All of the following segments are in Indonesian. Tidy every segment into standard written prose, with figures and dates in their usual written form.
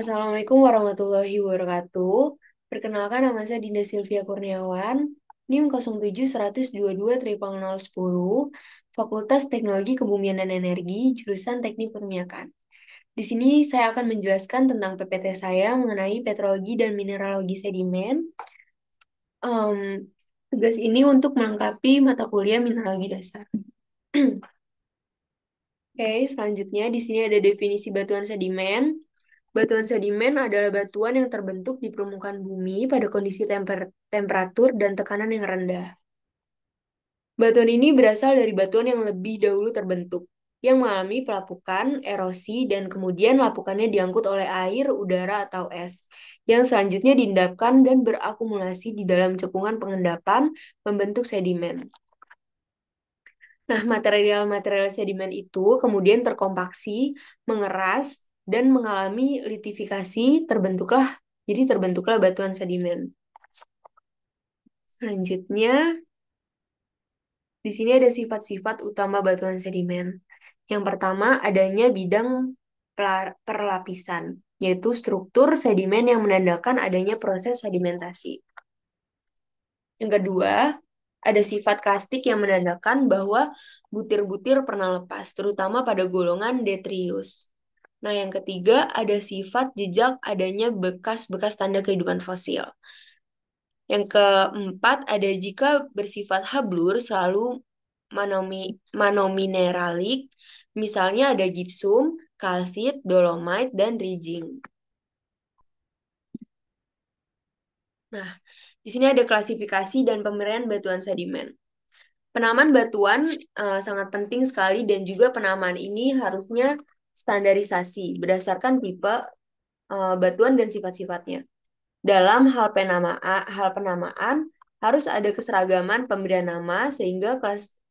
Assalamualaikum warahmatullahi wabarakatuh. Perkenalkan nama saya Dinda Silvia Kurniawan, NIM 07-122-0010, Fakultas Teknologi Kebumian dan Energi, jurusan Teknik Permiakan. Di sini saya akan menjelaskan tentang PPT saya mengenai petrologi dan mineralogi sedimen. Em, Tugas ini untuk melengkapi mata kuliah mineralogi dasar. Oke, selanjutnya di sini ada definisi batuan sedimen. Batuan sedimen adalah batuan yang terbentuk di permukaan bumi pada kondisi temperatur dan tekanan yang rendah. Batuan ini berasal dari batuan yang lebih dahulu terbentuk, yang mengalami pelapukan, erosi, dan kemudian lapukannya diangkut oleh air, udara, atau es, yang selanjutnya diendapkan dan berakumulasi di dalam cekungan pengendapan, membentuk sedimen. Nah, material-material sedimen itu kemudian terkompaksi, mengeras, dan mengalami litifikasi, terbentuklah batuan sedimen. Selanjutnya, di sini ada sifat-sifat utama batuan sedimen. Yang pertama, adanya bidang perlapisan, yaitu struktur sedimen yang menandakan adanya proses sedimentasi. Yang kedua, ada sifat kastik yang menandakan bahwa butir-butir pernah lepas, terutama pada golongan detrius. Nah, yang ketiga, ada sifat jejak adanya bekas-bekas tanda kehidupan fosil. Yang keempat, ada jika bersifat hablur selalu monomineralik, misalnya ada gipsum, kalsit, dolomite, dan rijing. Nah, di sini ada klasifikasi dan pemberian batuan sedimen. Penamaan batuan sangat penting sekali dan juga penamaan ini harusnya standarisasi berdasarkan tipe batuan dan sifat-sifatnya. Dalam hal penamaan harus ada keseragaman pemberian nama sehingga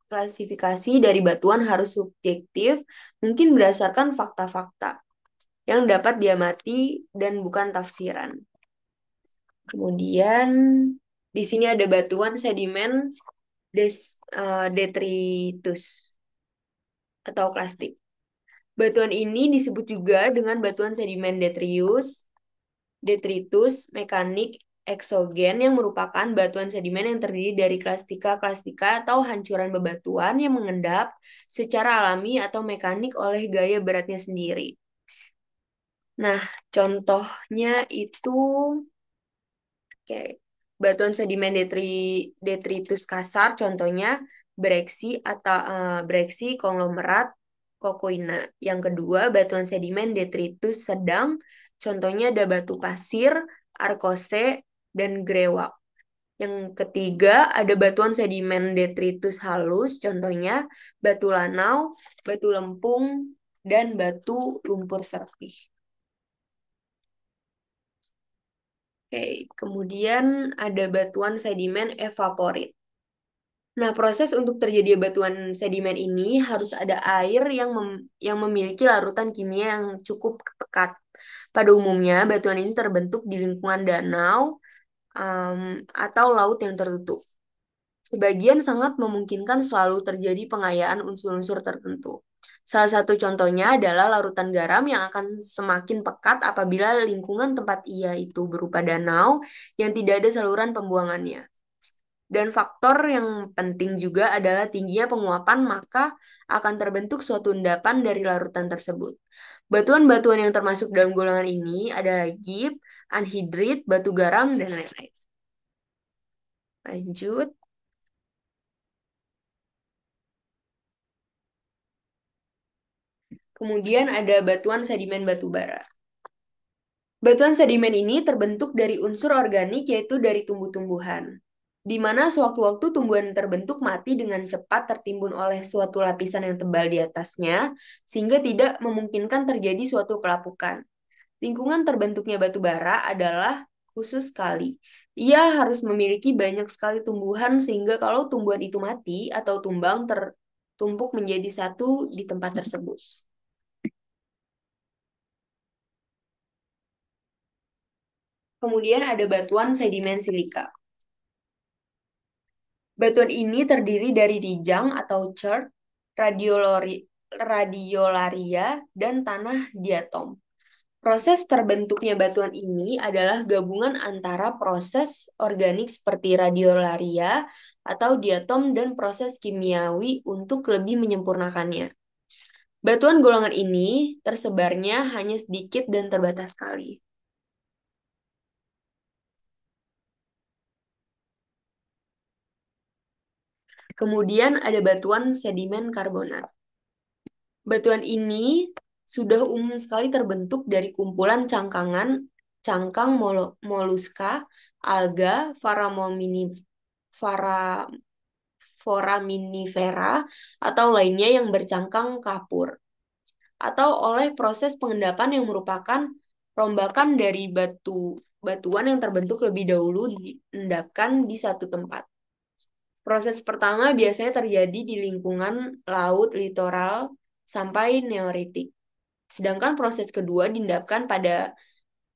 klasifikasi dari batuan harus subjektif, mungkin berdasarkan fakta-fakta yang dapat diamati dan bukan tafsiran. Kemudian di sini ada batuan sedimen detritus atau klastik. Batuan ini disebut juga dengan batuan sedimen detritus mekanik eksogen yang merupakan batuan sedimen yang terdiri dari klastika-klastika atau hancuran bebatuan yang mengendap secara alami atau mekanik oleh gaya beratnya sendiri. Nah, contohnya itu batuan sedimen detritus kasar, contohnya breksi konglomerat kokoina. Yang kedua, batuan sedimen detritus sedang, contohnya ada batu pasir, arkose, dan grewak. Yang ketiga, ada batuan sedimen detritus halus, contohnya batu lanau, batu lempung, dan batu lumpur serpih. Oke, kemudian ada batuan sedimen evaporit. Nah, proses untuk terjadi batuan sedimen ini harus ada air yang memiliki larutan kimia yang cukup pekat. Pada umumnya, batuan ini terbentuk di lingkungan danau um, atau laut yang tertutup. Sebagian sangat memungkinkan selalu terjadi pengayaan unsur-unsur tertentu. Salah satu contohnya adalah larutan garam yang akan semakin pekat apabila lingkungan tempat ia itu berupa danau yang tidak ada saluran pembuangannya. Dan faktor yang penting juga adalah tingginya penguapan, maka akan terbentuk suatu endapan dari larutan tersebut. Batuan-batuan yang termasuk dalam golongan ini adalah gip, anhidrit, batu garam, dan lain-lain. Lanjut. Kemudian ada batuan sedimen batu bara. Batuan sedimen ini terbentuk dari unsur organik yaitu dari tumbuh-tumbuhan, di mana sewaktu-waktu tumbuhan terbentuk mati dengan cepat tertimbun oleh suatu lapisan yang tebal di atasnya, sehingga tidak memungkinkan terjadi suatu pelapukan. Lingkungan terbentuknya batu bara adalah khusus sekali. Ia harus memiliki banyak sekali tumbuhan sehingga kalau tumbuhan itu mati atau tumbang tertumpuk menjadi satu di tempat tersebut. Kemudian ada batuan sedimen silika. Batuan ini terdiri dari rijang atau chert, radiolaria, dan tanah diatom. Proses terbentuknya batuan ini adalah gabungan antara proses organik seperti radiolaria atau diatom dan proses kimiawi untuk lebih menyempurnakannya. Batuan golongan ini tersebarnya hanya sedikit dan terbatas sekali. Kemudian ada batuan sedimen karbonat. Batuan ini sudah umum sekali terbentuk dari kumpulan cangkang moluska, alga, fara- foraminifera, atau lainnya yang bercangkang kapur, atau oleh proses pengendapan yang merupakan rombakan dari batuan yang terbentuk lebih dahulu diendapkan di satu tempat. Proses pertama biasanya terjadi di lingkungan laut litoral sampai Neolitik. Sedangkan proses kedua diendapkan pada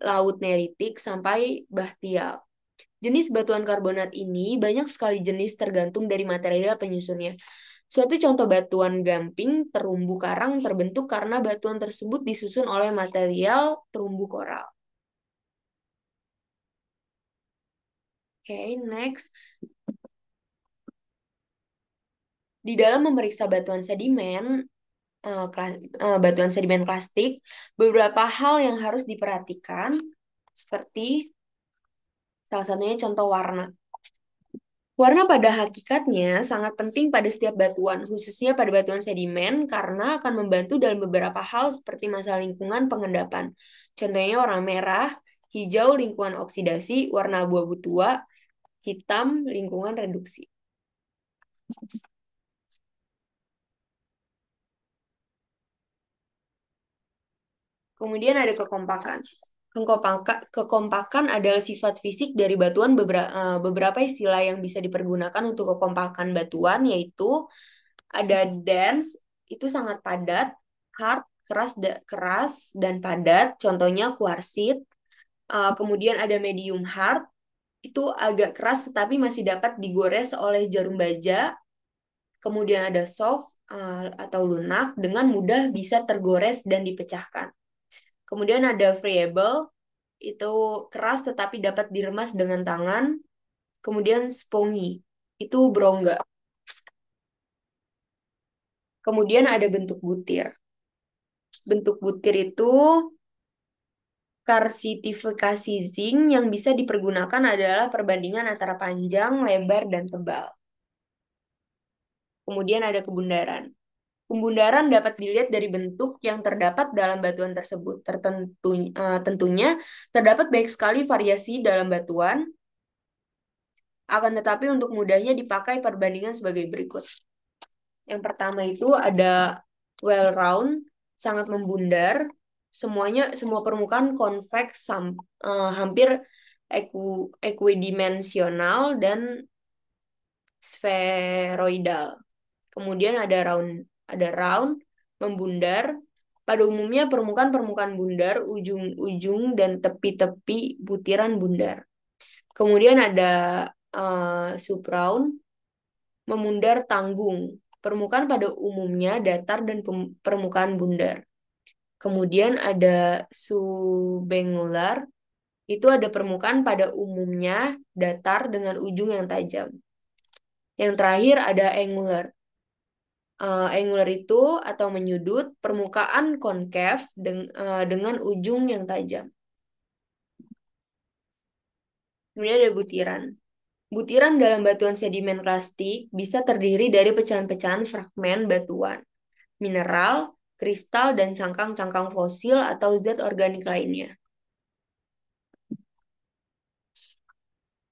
Laut Neritik sampai Bahtial. Jenis batuan karbonat ini banyak sekali jenis tergantung dari material penyusunnya. Suatu contoh batuan gamping terumbu karang terbentuk karena batuan tersebut disusun oleh material terumbu koral. Oke, next. Di dalam memeriksa batuan sedimen plastik, beberapa hal yang harus diperhatikan, seperti salah satunya contoh warna. Warna pada hakikatnya sangat penting pada setiap batuan, khususnya pada batuan sedimen, karena akan membantu dalam beberapa hal seperti masalah lingkungan pengendapan. Contohnya warna merah, hijau lingkungan oksidasi, warna abu-abu tua, hitam lingkungan reduksi. Kemudian ada kekompakan. Kekompakan adalah sifat fisik dari batuan. Beberapa istilah yang bisa dipergunakan untuk kekompakan batuan yaitu ada dense, itu sangat padat, hard, keras dan padat, contohnya kuarsit. Kemudian ada medium hard, itu agak keras tetapi masih dapat digores oleh jarum baja. Kemudian ada soft atau lunak, dengan mudah bisa tergores dan dipecahkan. Kemudian ada friable, itu keras tetapi dapat diremas dengan tangan. Kemudian spongy, itu berongga. Kemudian ada bentuk butir. Bentuk butir itu karsitifikasi zinc yang bisa dipergunakan adalah perbandingan antara panjang, lebar, dan tebal. Kemudian ada kebundaran. Pembundaran dapat dilihat dari bentuk yang terdapat dalam batuan tersebut. Tentunya terdapat banyak sekali variasi dalam batuan, akan tetapi untuk mudahnya dipakai perbandingan sebagai berikut. Yang pertama itu ada well round, sangat membundar. Semua permukaan konveks hampir equidimensional dan spheroidal. Kemudian ada round, membundar. Pada umumnya permukaan-permukaan bundar, ujung-ujung dan tepi-tepi butiran bundar. Kemudian ada subround, memundar tanggung. Permukaan pada umumnya datar dan permukaan bundar. Kemudian ada subengular, itu ada permukaan pada umumnya datar dengan ujung yang tajam. Yang terakhir ada angular. Angular itu atau menyudut, permukaan konkev dengan ujung yang tajam. Kemudian ada butiran. Butiran dalam batuan sedimen plastik bisa terdiri dari pecahan-pecahan fragmen batuan, mineral, kristal, dan cangkang-cangkang fosil atau zat organik lainnya.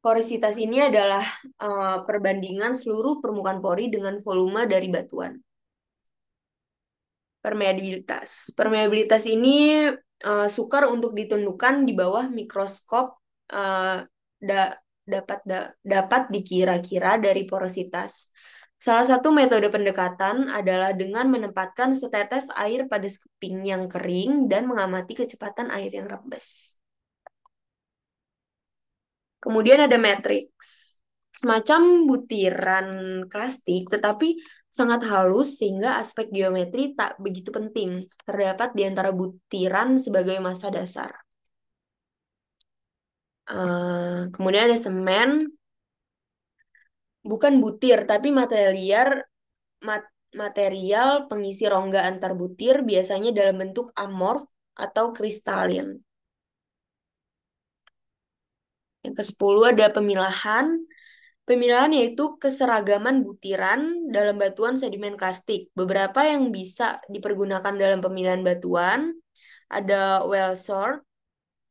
Porositas ini adalah perbandingan seluruh permukaan pori dengan volume dari batuan. Permeabilitas. Permeabilitas ini sukar untuk ditentukan di bawah mikroskop, dapat dikira-kira dari porositas. Salah satu metode pendekatan adalah dengan menempatkan setetes air pada keping yang kering dan mengamati kecepatan air yang rembes. Kemudian ada matriks. Semacam butiran plastik, tetapi sangat halus sehingga aspek geometri tak begitu penting terdapat di antara butiran sebagai massa dasar. Kemudian ada semen, bukan butir tapi material pengisi rongga antar butir biasanya dalam bentuk amorf atau kristalin. Yang ke-10 ada pemilahan. Pemilahan yaitu keseragaman butiran dalam batuan sedimen karstik. Beberapa yang bisa dipergunakan dalam pemilihan batuan ada well sort,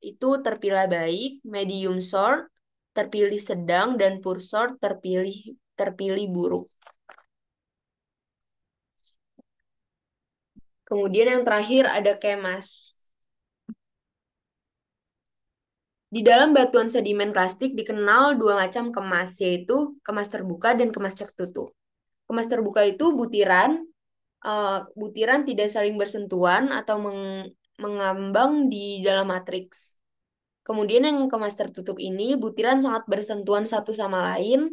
itu terpilah baik, medium sort, terpilih sedang, dan poor sort, terpilih terpilih buruk. Kemudian yang terakhir ada kemas. Di dalam batuan sedimen karstik dikenal dua macam kemas, yaitu kemas terbuka dan kemas tertutup. Kemas terbuka itu butiran tidak saling bersentuhan atau mengambang di dalam matriks. Kemudian yang kemas tertutup ini, butiran sangat bersentuhan satu sama lain.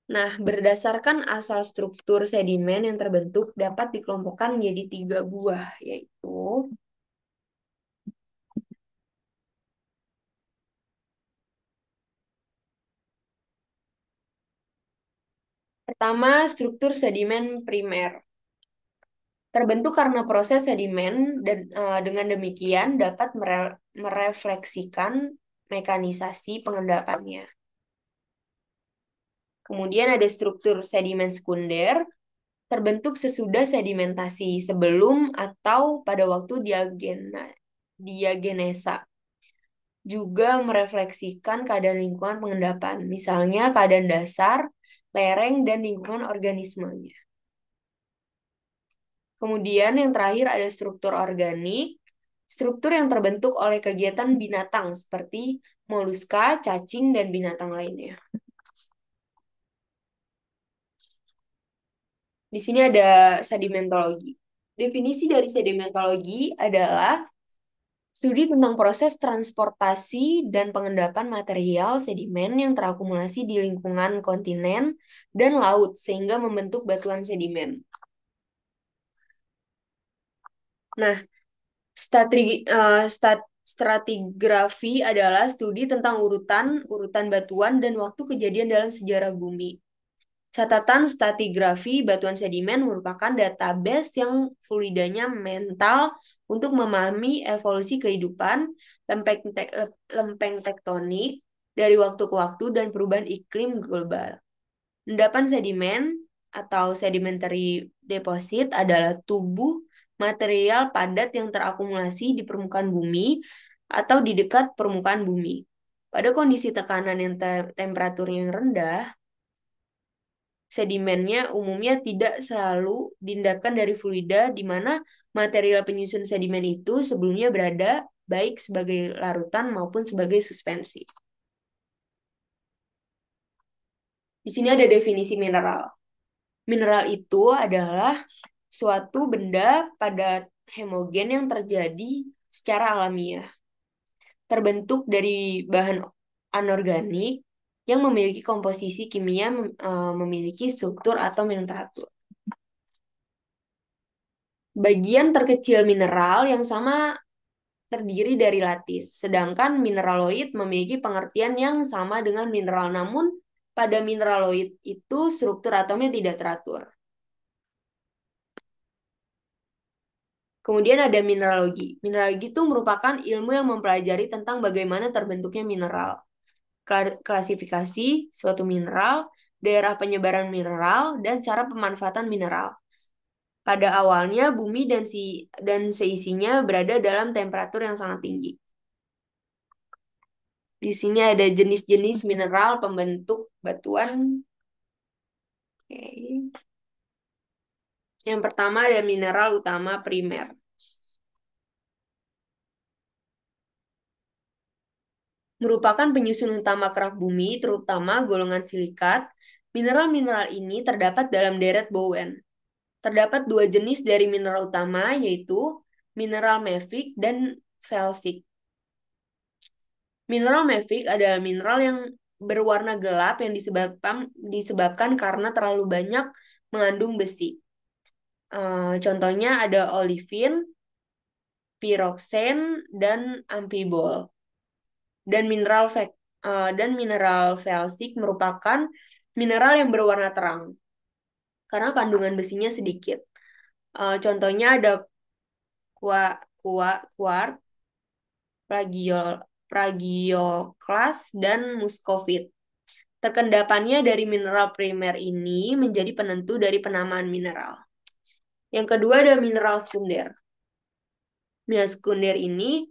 Nah, berdasarkan asal struktur sedimen yang terbentuk dapat dikelompokkan menjadi 3 buah, yaitu pertama, struktur sedimen primer. Terbentuk karena proses sedimen dan dengan demikian dapat merefleksikan mekanisasi pengendapannya. Kemudian ada struktur sedimen sekunder, terbentuk sesudah sedimentasi sebelum atau pada waktu diagenesa. Juga merefleksikan keadaan lingkungan pengendapan, misalnya keadaan dasar, lereng, dan lingkungan organismenya. Kemudian yang terakhir ada struktur organik, struktur yang terbentuk oleh kegiatan binatang seperti moluska, cacing, dan binatang lainnya. Di sini ada sedimentologi. Definisi dari sedimentologi adalah studi tentang proses transportasi dan pengendapan material sedimen yang terakumulasi di lingkungan kontinen dan laut sehingga membentuk batuan sedimen. Nah, stratigrafi adalah studi tentang urutan batuan dan waktu kejadian dalam sejarah bumi. Catatan stratigrafi batuan sedimen merupakan database yang fluidanya mental untuk memahami evolusi kehidupan, lempeng tektonik dari waktu ke waktu, dan perubahan iklim global. Endapan sedimen atau sedimentary deposit adalah tubuh material padat yang terakumulasi di permukaan bumi atau di dekat permukaan bumi. Pada kondisi tekanan yang temperaturnya yang rendah, sedimennya umumnya tidak selalu diendapkan dari fluida, di mana material penyusun sedimen itu sebelumnya berada baik sebagai larutan maupun sebagai suspensi. Di sini ada definisi mineral. Mineral itu adalah suatu benda padat hemogen yang terjadi secara alamiah, terbentuk dari bahan anorganik yang memiliki komposisi kimia memiliki struktur atom yang teratur. Bagian terkecil mineral yang sama terdiri dari latis, sedangkan mineraloid memiliki pengertian yang sama dengan mineral, namun pada mineraloid itu struktur atomnya tidak teratur. Kemudian ada mineralogi. Mineralogi itu merupakan ilmu yang mempelajari tentang bagaimana terbentuknya mineral, klasifikasi suatu mineral, daerah penyebaran mineral, dan cara pemanfaatan mineral. Pada awalnya, bumi dan seisinya berada dalam temperatur yang sangat tinggi. Di sini ada jenis-jenis mineral pembentuk batuan. Oke. Yang pertama ada mineral utama primer. Merupakan penyusun utama kerak bumi, terutama golongan silikat. Mineral-mineral ini terdapat dalam deret Bowen. Terdapat 2 jenis dari mineral utama, yaitu mineral mafic dan felsic. Mineral mafic adalah mineral yang berwarna gelap yang disebabkan karena terlalu banyak mengandung besi. Contohnya ada olivin, piroxen, dan amphibol. Dan mineral felsik merupakan mineral yang berwarna terang karena kandungan besinya sedikit. Contohnya ada quartz, plagioklas, dan muskovit. Terkendapannya dari mineral primer ini menjadi penentu dari penamaan mineral. Yang kedua ada mineral sekunder. Mineral sekunder ini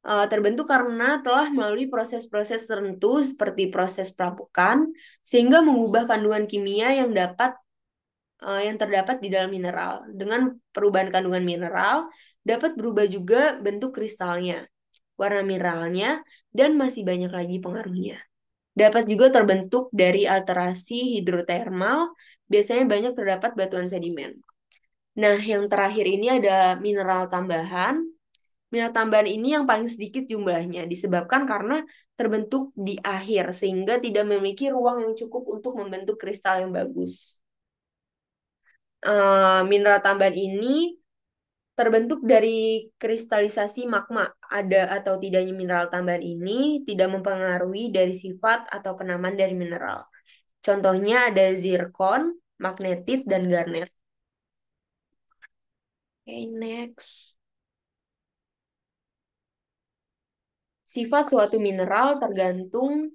terbentuk karena telah melalui proses-proses tertentu seperti proses pelapukan sehingga mengubah kandungan kimia yang terdapat di dalam mineral. Dengan perubahan kandungan mineral dapat berubah juga bentuk kristalnya, warna mineralnya, dan masih banyak lagi pengaruhnya. Dapat juga terbentuk dari alterasi hidrotermal, biasanya banyak terdapat batuan sedimen. Nah, yang terakhir ini ada mineral tambahan. Mineral tambahan ini yang paling sedikit jumlahnya disebabkan karena terbentuk di akhir sehingga tidak memiliki ruang yang cukup untuk membentuk kristal yang bagus. Mineral tambahan ini terbentuk dari kristalisasi magma. Ada atau tidaknya mineral tambahan ini tidak mempengaruhi dari sifat atau penamaan dari mineral. Contohnya ada zirkon, magnetit, dan garnet. Okay, next. Sifat suatu mineral tergantung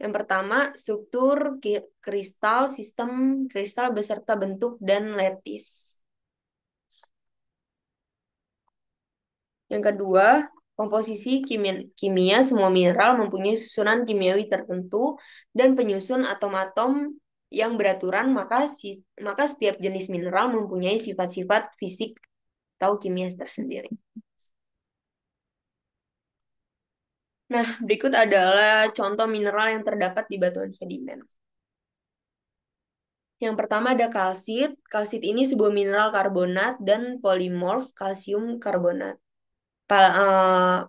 yang pertama, struktur kristal, sistem kristal beserta bentuk dan lattice. Yang kedua, komposisi kimia semua mineral mempunyai susunan kimiawi tertentu dan penyusun atom-atom yang beraturan, maka setiap jenis mineral mempunyai sifat-sifat fisik atau kimia tersendiri. Nah, berikut adalah contoh mineral yang terdapat di batuan sedimen. Yang pertama ada kalsit. Kalsit ini sebuah mineral karbonat dan polimorf kalsium karbonat.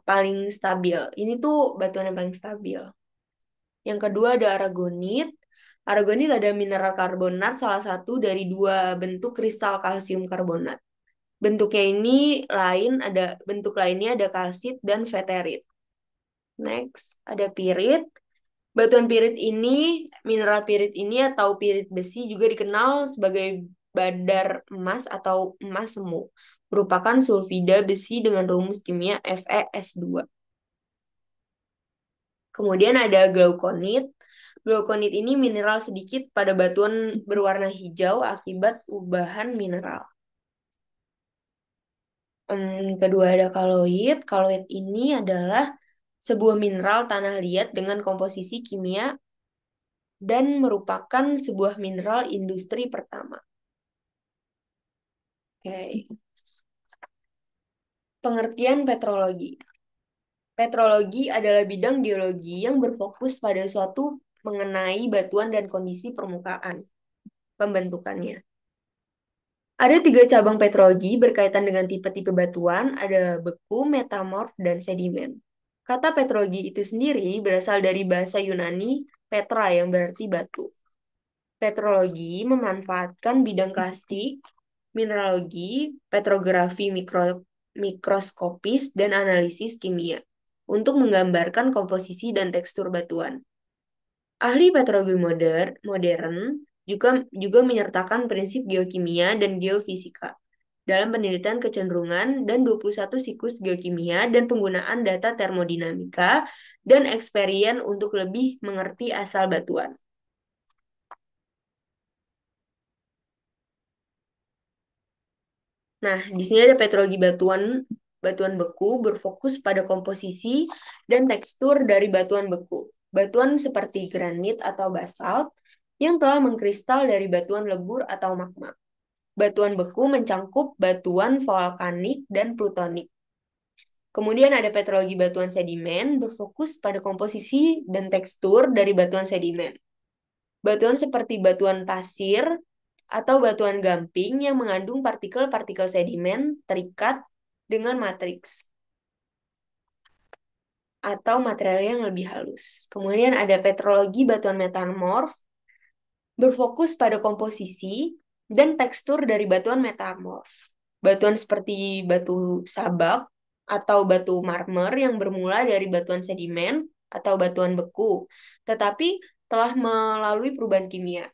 Paling stabil. Ini tuh batuan yang paling stabil. Yang kedua ada aragonit. Aragonit ada mineral karbonat, salah satu dari dua bentuk kristal kalsium karbonat. Bentuknya ini bentuk lainnya ada kalsit dan veterit. Next, ada pirit. Batuan pirit ini, mineral pirit ini atau pirit besi juga dikenal sebagai badar emas atau emas semu. Merupakan sulfida besi dengan rumus kimia FeS2. Kemudian ada glaukonit. Glaukonit ini mineral sedikit pada batuan berwarna hijau akibat ubahan mineral. Kedua ada kaloid. Kaloid ini adalah sebuah mineral tanah liat dengan komposisi kimia dan merupakan sebuah mineral industri pertama. Oke. Pengertian petrologi. Petrologi adalah bidang geologi yang berfokus pada suatu mengenai batuan dan kondisi permukaan pembentukannya. Ada 3 cabang petrologi berkaitan dengan tipe-tipe batuan, ada beku, metamorf, dan sedimen. Kata petrologi itu sendiri berasal dari bahasa Yunani petra yang berarti batu. Petrologi memanfaatkan bidang klasik, mineralogi, petrografi mikroskopis, dan analisis kimia untuk menggambarkan komposisi dan tekstur batuan. Ahli petrologi modern juga menyertakan prinsip geokimia dan geofisika dalam penelitian kecenderungan dan 21 siklus geokimia dan penggunaan data termodinamika dan eksperimen untuk lebih mengerti asal batuan. Nah, di sini ada petrologi batuan beku berfokus pada komposisi dan tekstur dari batuan beku. Batuan seperti granit atau basalt yang telah mengkristal dari batuan lebur atau magma. Batuan beku mencangkup batuan vulkanik dan plutonik. Kemudian ada petrologi batuan sedimen berfokus pada komposisi dan tekstur dari batuan sedimen. Batuan seperti batuan pasir atau batuan gamping yang mengandung partikel-partikel sedimen terikat dengan matriks atau material yang lebih halus. Kemudian ada petrologi batuan metamorf berfokus pada komposisi dan tekstur dari batuan metamorf. Batuan seperti batu sabak atau batu marmer yang bermula dari batuan sedimen atau batuan beku, tetapi telah melalui perubahan kimia.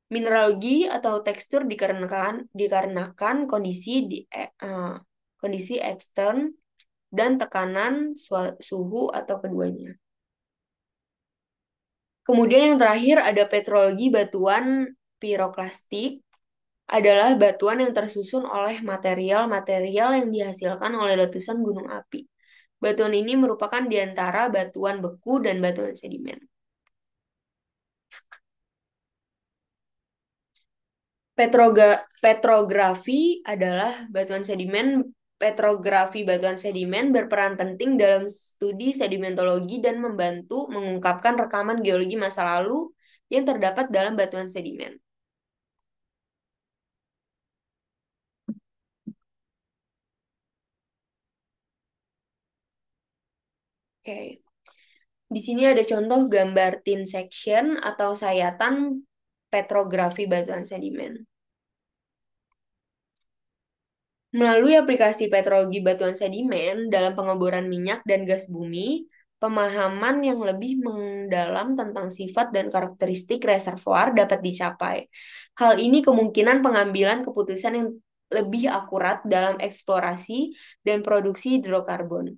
Mineralogi atau tekstur dikarenakan kondisi ekstern dan tekanan suhu atau keduanya. Kemudian yang terakhir ada petrologi batuan piroklastik adalah batuan yang tersusun oleh material-material yang dihasilkan oleh letusan gunung api. Batuan ini merupakan di antara batuan beku dan batuan sedimen. Petrografi adalah batuan sedimen. Petrografi batuan sedimen berperan penting dalam studi sedimentologi dan membantu mengungkapkan rekaman geologi masa lalu yang terdapat dalam batuan sedimen. Oke, di sini ada contoh gambar thin section atau sayatan petrografi batuan sedimen. Melalui aplikasi petrologi batuan sedimen dalam pengeboran minyak dan gas bumi, pemahaman yang lebih mendalam tentang sifat dan karakteristik reservoir dapat dicapai. Hal ini kemungkinan pengambilan keputusan yang lebih akurat dalam eksplorasi dan produksi hidrokarbon,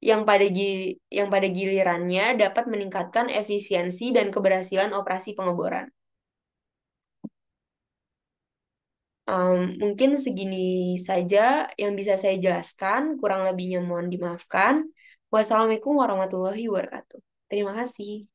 yang pada gilirannya dapat meningkatkan efisiensi dan keberhasilan operasi pengeboran. Mungkin segini saja yang bisa saya jelaskan, kurang lebihnya mohon dimaafkan. Wassalamualaikum warahmatullahi wabarakatuh. Terima kasih.